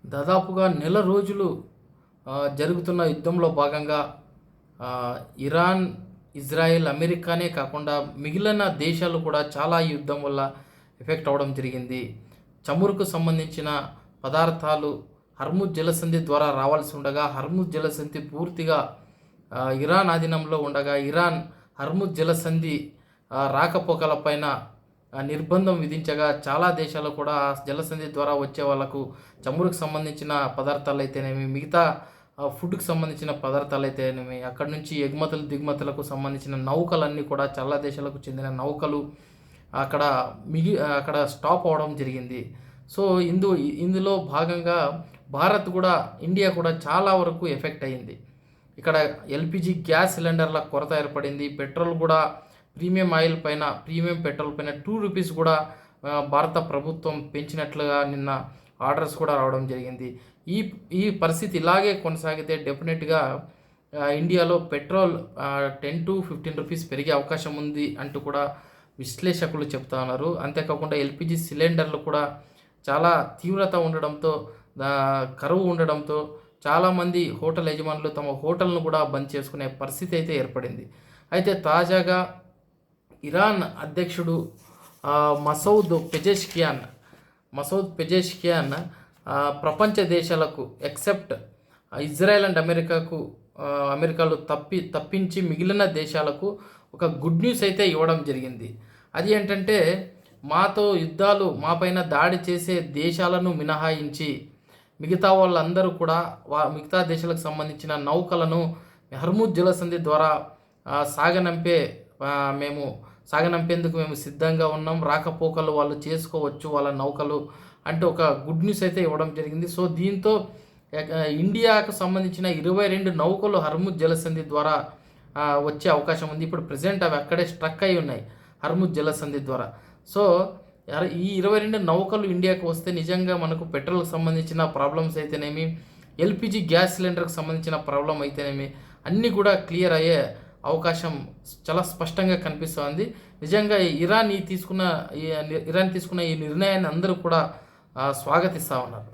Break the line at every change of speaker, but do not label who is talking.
దాదాపుగా నెల రోజులు జరుగుతున్న యుద్ధంలో భాగంగా ఇరాన్, ఇజ్రాయెల్, అమెరికానే కాకుండా మిగిలిన దేశాలు కూడా చాలా ఈ యుద్ధం వల్ల ఎఫెక్ట్ అవ్వడం జరిగింది. చమురుకు సంబంధించిన పదార్థాలు హర్ముజ్ జలసంధి ద్వారా రావాల్సి ఉండగా, హర్ముజ్ జలసంధి పూర్తిగా ఇరాన్ ఆధీనంలో ఉండగా, ఇరాన్ హర్ముజ్ జలసంధి రాకపోకలపైన నిర్బంధం విధించగా, చాలా దేశాలు కూడా జలసంధి ద్వారా వచ్చే వాళ్ళకు చమురుకు సంబంధించిన పదార్థాలు అయితేనేమి, మిగతా ఫుడ్కి సంబంధించిన పదార్థాలు అయితేనేమి, అక్కడి నుంచి ఎగుమతులు దిగుమతులకు సంబంధించిన నౌకలన్నీ కూడా చాలా దేశాలకు చెందిన నౌకలు అక్కడ అక్కడ స్టాప్ అవడం జరిగింది. సో ఇందులో భాగంగా భారత్ కూడా, ఇండియా కూడా చాలా వరకు ఎఫెక్ట్ అయ్యింది. ఇక్కడ ఎల్పిజి గ్యాస్ సిలిండర్ల కొరత ఏర్పడింది. పెట్రోల్ కూడా ప్రీమియం పెట్రోల్ పైన 2 రూపీస్ కూడా భారత ప్రభుత్వం పెంచినట్లుగా నిన్న ఆర్డర్స్ కూడా రావడం జరిగింది. ఈ పరిస్థితి ఇలాగే కొనసాగితే డెఫినెట్గా ఇండియాలో పెట్రోల్ 10 to 15 రూపీస్ పెరిగే అవకాశం ఉంది అంటూ కూడా విశ్లేషకులు చెప్తా ఉన్నారు. అంతేకాకుండా ఎల్పిజి సిలిండర్లు కూడా చాలా తీవ్రత ఉండడంతో, కరువు ఉండడంతో చాలామంది హోటల్ యజమానులు తమ హోటల్ను కూడా బంద్ చేసుకునే పరిస్థితి అయితే ఏర్పడింది. అయితే తాజాగా ఇరాన్ అధ్యక్షుడు మసౌద్ పెజెష్కియాన్ ప్రపంచ దేశాలకు ఎక్సెప్ట్ ఇజ్రాయెల్ అండ్ అమెరికాలు తప్పించి మిగిలిన దేశాలకు ఒక గుడ్ న్యూస్ అయితే ఇవ్వడం జరిగింది. అది ఏంటంటే, మాపైన దాడి చేసే దేశాలను మినహాయించి మిగతా వాళ్ళందరూ కూడా మిగతా దేశాలకు సంబంధించిన నౌకలను హర్ముజ్ జలసంధి ద్వారా సాగనంపేందుకు మేము సిద్ధంగా ఉన్నాం. రాకపోకలు వాళ్ళు చేసుకోవచ్చు, వాళ్ళ నౌకలు అంటే ఒక గుడ్ న్యూస్ అయితే ఇవ్వడం జరిగింది. సో దీంతో ఇండియాకు సంబంధించిన 22 నౌకలు హర్ముజ్ జలసంధి ద్వారా వచ్చే అవకాశం ఉంది. ఇప్పుడు ప్రజెంట్ అవి అక్కడే స్ట్రక్ అయి ఉన్నాయి హర్ముజ్ జలసంధి ద్వారా. సో ఈ 22 నౌకలు ఇండియాకు వస్తే నిజంగా మనకు పెట్రోల్కి సంబంధించిన ప్రాబ్లమ్స్ అయితేనేమి, ఎల్పిజి గ్యాస్ సిలిండర్కి సంబంధించిన ప్రాబ్లం అయితేనేమి అన్నీ కూడా క్లియర్ అయ్యే అవకాశం చాలా స్పష్టంగా కనిపిస్తోంది. నిజంగా ఇరాన్ తీసుకున్న ఈ నిర్ణయాన్ని అందరూ కూడా స్వాగతిస్తూ ఉన్నారు.